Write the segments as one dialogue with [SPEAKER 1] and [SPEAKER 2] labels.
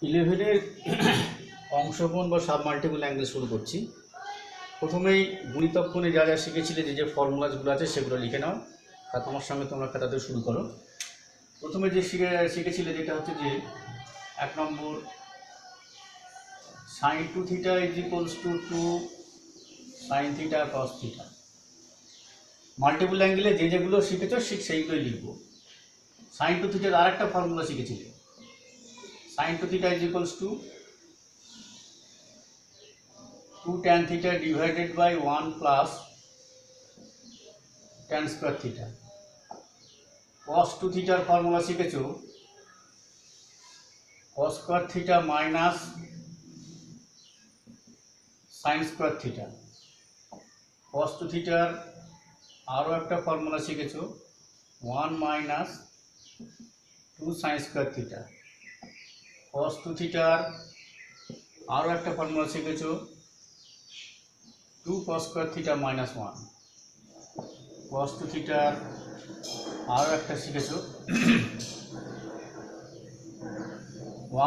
[SPEAKER 1] ইলেভেনের অংশকোণ বা submultiple angle শুরু করছি। প্রথমেই গুণিতক কোণে যা যা শিখেছিলে, যে ফর্মুলাসগুলো আছে সেগুলো লিখে নাও, আর তোমার সঙ্গে তোমরা খাতাতে শুরু করো। প্রথমে যে শিখেছিলে যেটা হচ্ছে যে 1 নম্বর sin 2 theta is equals to 2 sin theta cos theta. Multiple অ্যাঙ্গেলে যে যেগুলো শিখেছো সেইগুলোই লিখবো। sin 2 থিটার আর একটা ফর্মুলা শিখেছিলে, sin 2 theta is equals to 2 tan theta divided by 1 plus tan square theta। cos 2 theta formula শিখেছো, cos square theta minus sin square theta। cos 2 theta আরও একটা ফর্মুলা শিখেছো, 1 minus 2 sin square theta। cos 2 theta আরও একটা formula শিখেছো, 2 cos square theta minus 1। cos 2 theta আরও একটা শিখেছো,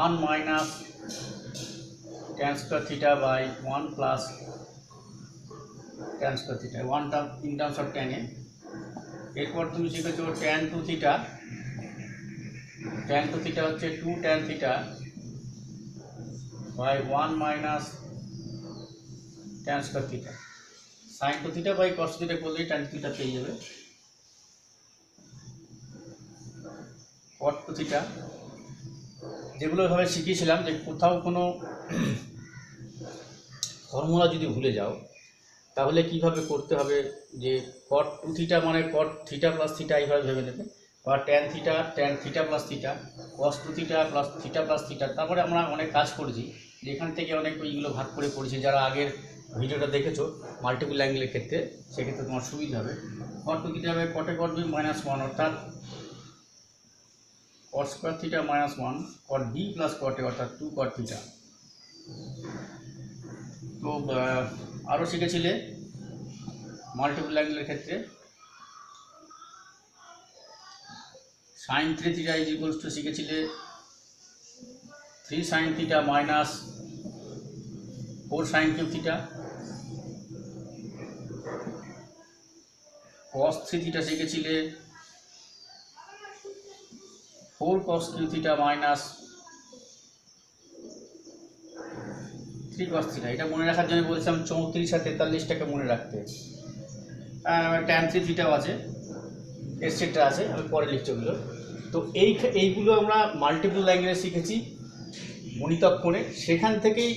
[SPEAKER 1] 1 minus tan square theta by 1 plus tan square theta, 1 term in terms of tan এ। এরপর তুমি শিখেছো tan 2 theta। tan 2 theta হচ্ছে 2 tan theta by 1 minus tan square theta। sin 2 theta by cos theta করলেই tan theta পেয়ে যাবে। cot 2 theta যেগুলো এভাবে শিখিয়েছিলাম, যে কোথাও কোনো ফর্মুলা যদি ভুলে যাও তাহলে কিভাবে করতে হবে, যে cot 2 theta মানে cot theta প্লাস থিটা এইভাবে ভেবে নেবে, বা tan theta plus theta, cos 2 theta plus theta plus theta. তারপরে আমরা অনেক কাজ করেছি, যেখান থেকে অনেক ওইগুলো ভাগ করে পড়েছি। যারা আগের ভিডিওটা দেখেছো মাল্টিপল অ্যাঙ্গেলের ক্ষেত্রে, সেক্ষেত্রে তোমার সুবিধা হবে। cot 2 theta হবে cot a cot b minus 1, অর্থাৎ cot square theta minus 1 cot b plus cot a অর্থাৎ 2 cot theta। তো আরও শিখেছিলে মাল্টিপল অ্যাঙ্গেলের ক্ষেত্রে sin 3 theta is equals to শিখেছিলে 3 sin theta minus 4 sin cube theta। cos 3 theta শিখেছিলে 4 cos cube theta minus 3 cos theta। এটা মনে রাখার জন্য বলছিলাম 34 আর 43টাকে মনে রাখতে। tan 3 থিটাও আছে, এটসেট্রা আছে, আমি পরে লিখছি ওগুলো। তো এইগুলো আমরা মাল্টিপল অ্যাঙ্গেলে শিখেছি গুণিতক কোণে, সেখান থেকেই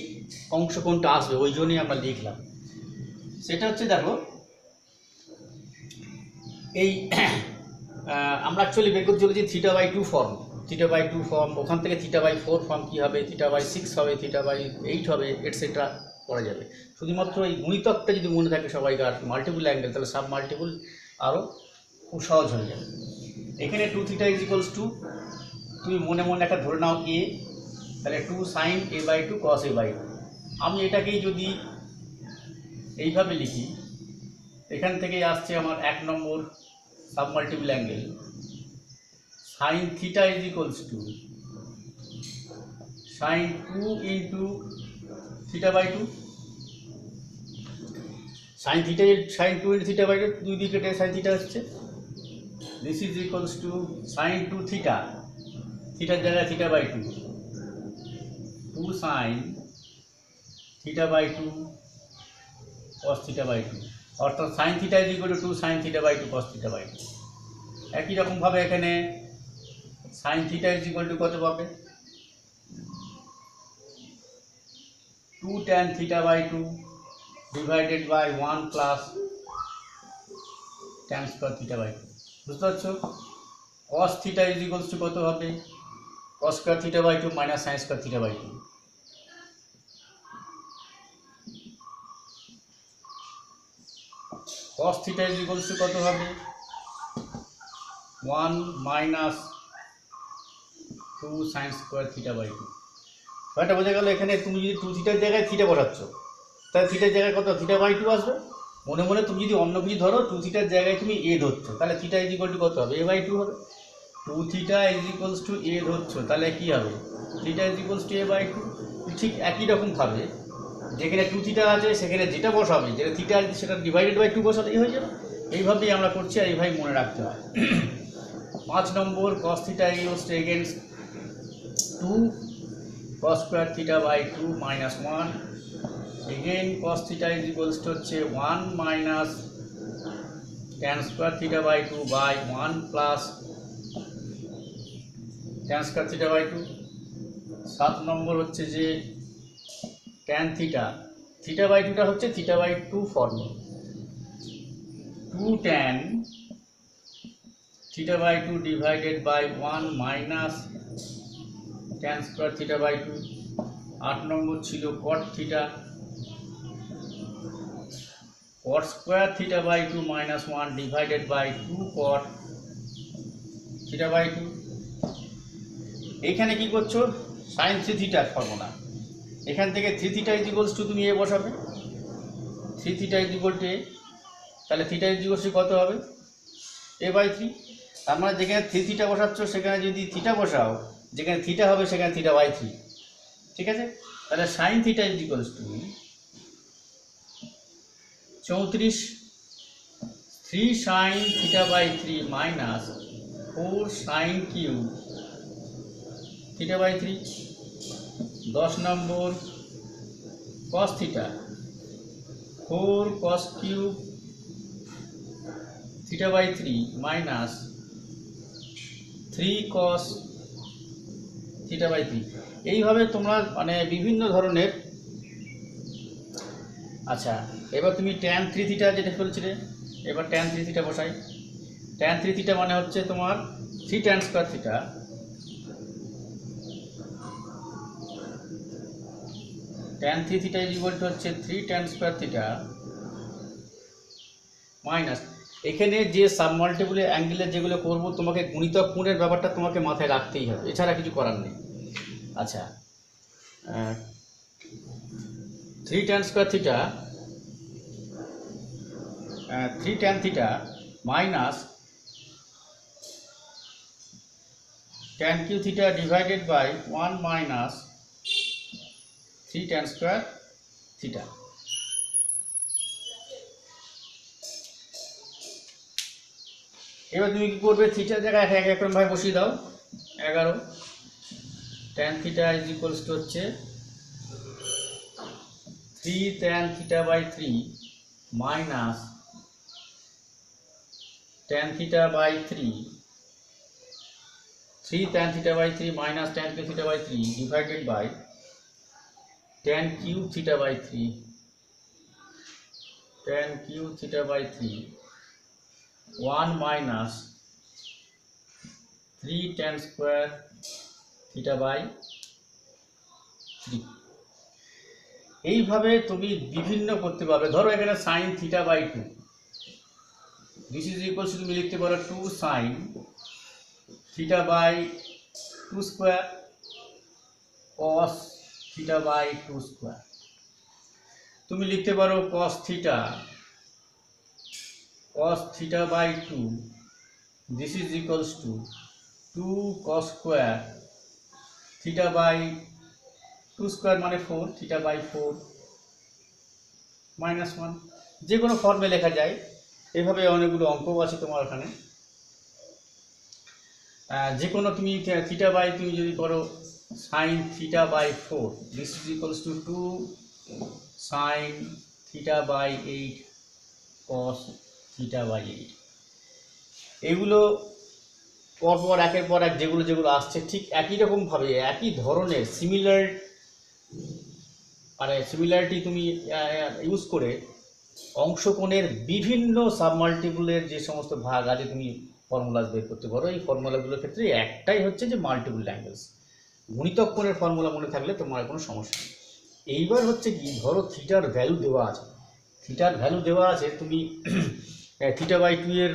[SPEAKER 1] অংশকোণটা আসবে, ওই জন্যই আমরা লিখলাম। সেটা হচ্ছে দেখো, এই আমরা অ্যাকচুয়ালি বের করতে চলেছি theta by 2 form. Theta by 2 form, ওখান থেকে থিটা বাই 4 ফর্ম কী হবে, থিটা বাই 6 হবে, থিটা বাই 8 হবে, এটসেট্রা করা যাবে। শুধুমাত্র এই গুণিতকটা যদি মনে থাকে সবাইকার মাল্টিপল অ্যাঙ্গেল, তাহলে সাব মাল্টিপল আরও খুব সহজ হয়ে যাবে। এখানে 2 থিটা ইজ ইকুয়ালস টু, তুমি মনে মনে একটা ধরে নাও a, তাহলে 2 sin a by 2 cos a by 2। আমি এটাকেই যদি এইভাবে লিখি, এখান থেকেই আসছে আমার 1 নম্বর sub multiple angle, sin theta is equals to sin 2 into theta by 2। sin 2 into theta by 2, দুই দিকে sin থিটা হচ্ছে। This is equals to sin 2 থিটা, থিটার জায়গায় theta by 2, 2 sin theta by 2 cos theta by 2, অর্থাৎ sin theta is equal to 2 sin theta by 2 cos theta by 2। একই রকমভাবে এখানে sin theta is equal to কত পাবে, 2 tan theta by 2 divided by 1 plus tan square theta by 2। বুঝতে পারছো? cos theta is equals to কত হবে, cos square theta by 2 minus sin square theta by 2। cos theta is equals to কত হবে, 1 minus 2 sin square theta by 2। ব্যাপারটা বোঝা গেল। এখানে তুমি যদি 2 থিটার জায়গায় থিটা বসাচ্ছ, তাহলে থিটার জায়গায় কত, থিটা বাই 2 আসবে। মনে মনে তুমি যদি অন্য কিছু ধরো, 2 থিটার জায়গায় তুমি a ধরছো, তাহলে থিটা ইজ ইকুয়াল টু কত হবে, a বাই 2 হবে। 2 থিটা ইজ ইকুয়ালস টু এ ধরছো, তাহলে কি হবে theta is equals two a/2। ঠিক একই রকমভাবে যেখানে 2 থিটা আছে সেখানে যেটা বসাবে, যেটা থিটা আছে সেটা ডিভাইডেড বাই 2 বসালেই হয়ে যাবে। এইভাবেই আমরা করছি আর এইভাবে মনে রাখতে হয়। 5 number cos theta equals to against 2 cos square theta by 2 minus 1। Again cos theta is equals to হচ্ছে 1 minus tan square theta by 2 by 1 plus tan square theta by 2। 7 number হচ্ছে যে tan থিটা, থিটা বাই 2টা হচ্ছে theta by 2 form, 2 tan theta by 2 divided by 1 minus tan square theta by 2। 8 নম্বর ছিল cot theta, cot square theta by 2 minus 1 divided by 2 cot theta by 2। এইখানে কি করছো sin 3 থিটার formula, এখান থেকে 3 theta is equals to তুমি এ বসাবে, 3 theta is equal two এ, তাহলে থিটা ইজ ইকুয়ালস টু কত হবে a/3। তার মানে যেখানে 3 থিটা বসাচ্ছ সেখানে যদি থিটা বসাও, যেখানে থিটা হবে সেখানে থিটা বাই 3, ঠিক আছে। তাহলে sin theta is equals to 34 3 sin theta by 3 minus 4 sin cube theta by 3। 10 number cos theta, 4 cos cube theta by 3 minus 3 cos theta by 3। এইভাবে তোমরা মানে বিভিন্ন ধরনের। আচ্ছা, এবার তুমি tan 3 থিটা যেটা বলছিলে, এবার tan 3 থিটা বসাই। tan 3 থিটা মানে হচ্ছে তোমার 3 tan square theta tan 3 theta is equal two হচ্ছে 3 tan স্কয়ার থিটা মাইনাস, এখানে যে সাবমাল্টিপল অ্যাঙ্গেলের যেগুলো করব তোমাকে গুণিতক কোণের ব্যাপারটা তোমাকে মাথায় রাখতেই হবে, এছাড়া কিছু করার নেই। আচ্ছা, 3 tan square theta 3 tan theta minus tan cube theta divided by 1 minus 3 tan square theta. এবার তুমি কি করবে, থিটার জায়গায় এক এক ভাবে বসিয়ে দাও। 11 tan theta is equals to হচ্ছে 3 tan theta by 3 minus tan theta by 3 3 tan theta by 3 minus tan cube theta by 3 divided by tan cube theta by 3 tan cube theta by 3 1 minus 3 tan square theta by 3। এইভাবে তুমি বিভিন্ন করতে পারবে। ধরো এখানে sin theta by 2, this is equals to তুমি লিখতে পারো 2 sin theta by 2 square cos theta by 2 square. তুমি লিখতে পারো cos theta by 2, this is equals to 2 cos square theta by 2 square মানে 4 থিটা বাই 4 মাইনাস 1। যে কোনো ফর্মে লেখা যায়। এভাবে অনেকগুলো অঙ্কও আছে তোমার ওখানে। যে কোনো তুমি থিটা বাই তুমি যদি করো sin theta by 4, this is equals to 2 sin theta by 8 cos theta by 8। এগুলো পরপর একের পর এক যেগুলো যেগুলো আসছে ঠিক একই রকমভাবে একই ধরনের সিমিলারিটি তুমি ইউজ করে অংশকোণের বিভিন্ন সাবমাল্টিপলের যে সমস্ত ভাগ আছে তুমি ফর্মুলা বের করতে পারো। এই ফর্মুলাগুলোর ক্ষেত্রে একটাই হচ্ছে যে মাল্টিপল অ্যাঙ্গেলস। গুণিতক কোণের ফর্মুলা মনে থাকলে তোমার কোনো সমস্যা নেই। এইবার হচ্ছে কি, ধরো থিটার ভ্যালু দেওয়া আছে, তুমি থিটা বাই 2 এর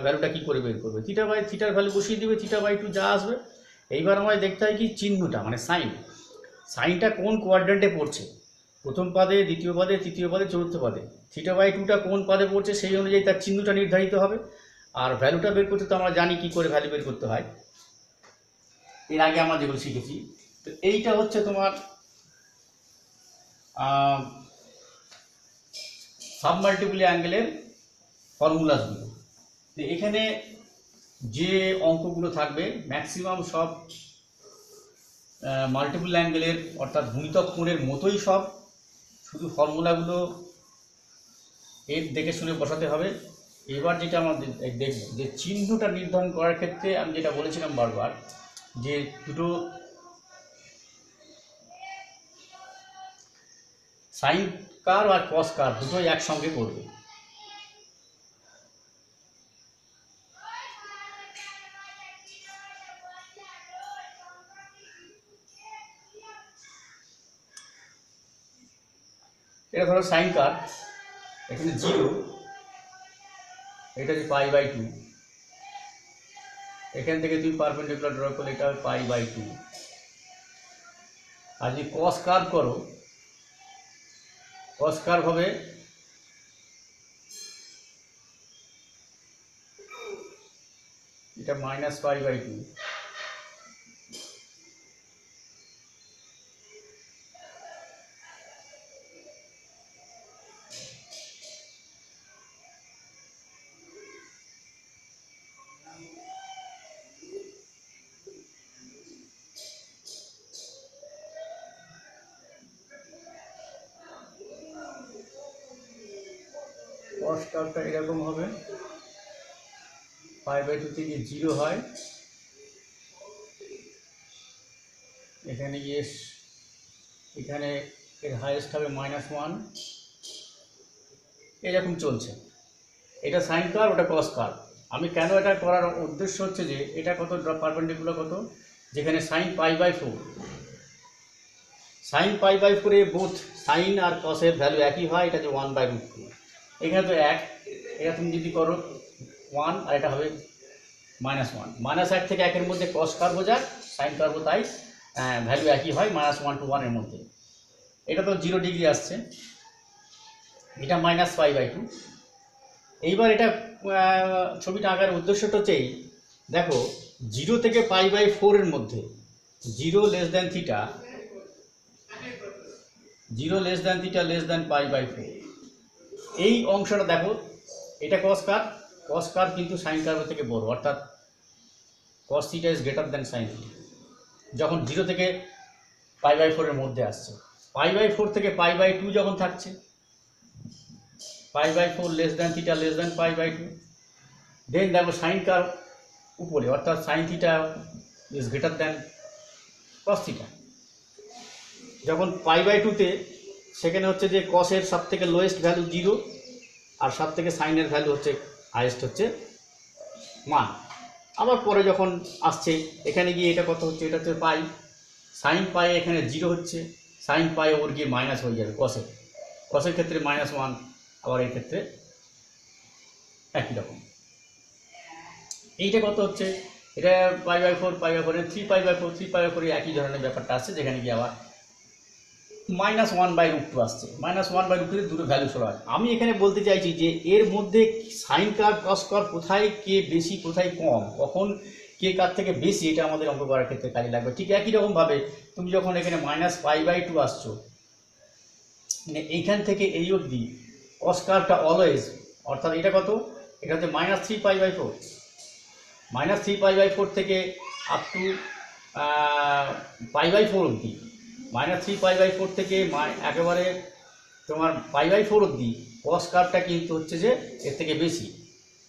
[SPEAKER 1] ভ্যালুটা কী করে বের করবে? থিটার ভ্যালু বসিয়ে দিবে, থিটা বাই 2 যা আসবে। এইবার আমায় দেখতে হয় কি চিহ্নটা, মানে সাইনটা কোন কোয়াড্রেন্টে পড়ছে, প্রথম পাদে, দ্বিতীয় পাদে, তৃতীয় পাদে, চতুর্থ পাদে। থিটা বাই 2টা কোন পাদে পড়ছে সেই অনুযায়ী তার চিহ্নটা নির্ধারিত হবে। আর ভ্যালুটা বের করতে তো আমরা জানি কি করে ভ্যালু বের করতে হয়, এর আগে আমরা যেগুলো শিখেছি। তো এইটা হচ্ছে তোমার সাবমাল্টিপল অ্যাঙ্গেলের ফর্মুলাসগুলো। তো এখানে যে অঙ্কগুলো থাকবে ম্যাক্সিমাম সব মাল্টিপল অ্যাঙ্গেলের অর্থাৎ গুণিতক কোণের মতোই সব, শুধু ফর্মুলাগুলো এর দেখে শুনে বসাতে হবে। এবার যেটা আমাদের দেখব যে চিহ্নটা নির্ধারণ করার ক্ষেত্রে আমি যেটা বলেছিলাম বারবার, যে দুটো সাইন কার্ভ আর কস কার্ভ দুটোই একসঙ্গে করবে। এটা ধরো সাইন কার্ভ, এখানে 0, এটা যে π/2, এখান থেকে তুমি পারপেন্ডিকুলার ড্র করলে এটা হবে π/2। আর যদি কস কার্ভ করো, কস কার্ভ হবে এটা -π/2। কস কার্ভটা এরকম হবে, π/2 থেকে 0 হয়, এখানে গিয়ে এখানে এর হাইয়েস্ট হবে -1, এরকম চলছে। এটা সাইন কার্ভ, ওটা কস কার্ভ। আমি কেন এটা করার উদ্দেশ্য হচ্ছে যে এটা কত পারপেন্ডিকুলার কত, যেখানে সাইন π/4, সাইন π/4 এ বোথ সাইন আর কসের ভ্যালু একই হয়, এটা যে 1/√2। এখানে তো 1, এটা তুমি যদি করো 1 আর এটা হবে -1, -1 থেকে 1-এর মধ্যে কস কার্ভ যাক, সাইন কার্ভ তাই ভ্যালু একই হয়, -1 to 1 এর মধ্যে। এটা তো 0 ডিগ্রি আসছে, এটা -π/2। এইবার এটা ছবিটা আঁকার উদ্দেশ্যটা হচ্ছে এই, দেখো 0 থেকে π/4 এর মধ্যে 0 less than theta, 0 less than theta less than π/4, এই অংশটা দেখো, এটা কস কার্ভ। কস কার্ভ কিন্তু সাইন কার্ভের থেকে বড়, অর্থাৎ cos theta is greater than sine theta, যখন 0 থেকে π/4 এর মধ্যে আসছে। π/4 থেকে π/2 যখন থাকছে, π/4 less than theta less than π/2, then দেখো সাইন কার্ভ উপরে, অর্থাৎ sine theta is greater than cos theta. যখন π/2-তে সেখানে হচ্ছে যে কসের সব থেকে লোয়েস্ট ভ্যালু 0, আর সব থেকে সাইনের ভ্যালু হচ্ছে হাইয়েস্ট হচ্ছে 1। আবার পরে যখন আসছে এখানে গিয়ে এটা কত হচ্ছে, এটা হচ্ছে পাই, সাইন পাই এখানে 0 হচ্ছে, সাইন পাই ওর গিয়ে মাইনাস হয়ে যাবে কসের ক্ষেত্রে -1, আবার এই ক্ষেত্রে একই রকম। এইটা কত হচ্ছে, এটা π/4 3π/4 3π/4 একই ধরনের ব্যাপারটা আসছে, যেখানে গিয়ে আবার -1/√2 আসছে। -1/√2 দুটো ভ্যালু সরা হয়। আমি এখানে বলতে চাইছি যে এর মধ্যে সাইন কার্ভ কস কার্ভ কোথায় কে বেশি কোথায় কম, কখন কে কার থেকে বেশি, এটা আমাদের অঙ্ক করার ক্ষেত্রে কাজে লাগবে। ঠিক একই রকমভাবে তুমি যখন এখানে -π/2 আসছো, মানে এইখান থেকে এই অবধি কস কার্ভটা অলওয়েজ, অর্থাৎ এটা কত, এটা হচ্ছে -3π/4, -3π/4 থেকে আপ টু π/4 অবধি, -3π/4 থেকে একেবারে তোমার π/4 অবধি কস কার্ভটা কিন্তু হচ্ছে যে এর থেকে বেশি।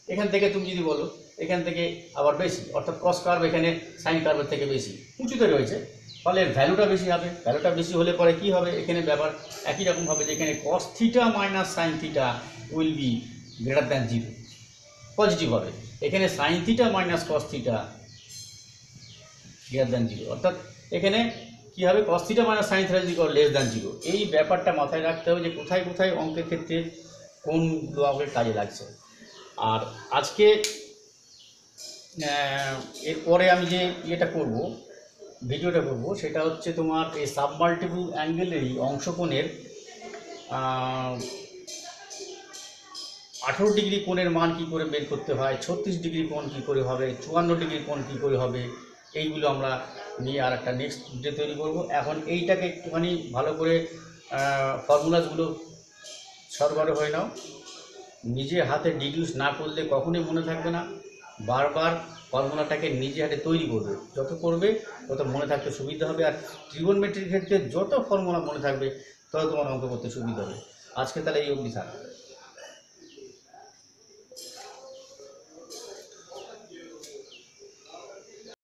[SPEAKER 1] এখান থেকে তুমি যদি বলো এখান থেকে আবার বেশি, অর্থাৎ কস কার্ভ এখানে সাইন কার্ভের থেকে বেশি উঁচুতে রয়েছে, ফলে ভ্যালুটা বেশি হবে। ভ্যালুটা বেশি হলে পরে কী হবে, এখানে ব্যাপার একই রকম হবে যে এখানে cos theta minus sine theta will be greater than 0, positive হবে। এখানে sine theta minus cos theta greater than 0, অর্থাৎ এখানে কী হবে, cos theta minus sine theta যদি লেস দ্যান 0। এই ব্যাপারটা মাথায় রাখতে হবে যে কোথায় কোথায় অঙ্কের ক্ষেত্রে কোনগুলো আমাদের কাজে লাগছে। আর আজকে এরপরে আমি যে ভিডিওটা করব সেটা হচ্ছে তোমার এই সাবমাল্টিপল অ্যাঙ্গেলেরই অংশকোণের 18 ডিগ্রি কোণের মান কী করে বের করতে হয়, 36 ডিগ্রি কোণ কী করে হবে, 54 ডিগ্রি কোণ কী করে হবে, এইগুলো আমরা নিয়ে আর একটা নেক্সট ভিডিও তৈরি করব। এখন এইটাকে একটুখানি ভালো করে ফর্মুলাসগুলো সরবরাহ হয়ে নাও। নিজে হাতে ডিডিউস না করলে কখনোই মনে থাকবে না। বারবার ফর্মুলাটাকে নিজে হাতে তৈরি করবে, যত করবে তত মনে থাকতে সুবিধা হবে। আর ট্রিগোনোমেট্রির ক্ষেত্রে যত ফর্মুলা মনে থাকবে তত তোমার অঙ্ক করতে সুবিধা হবে। আজকে তাহলে এই অবধি থাক।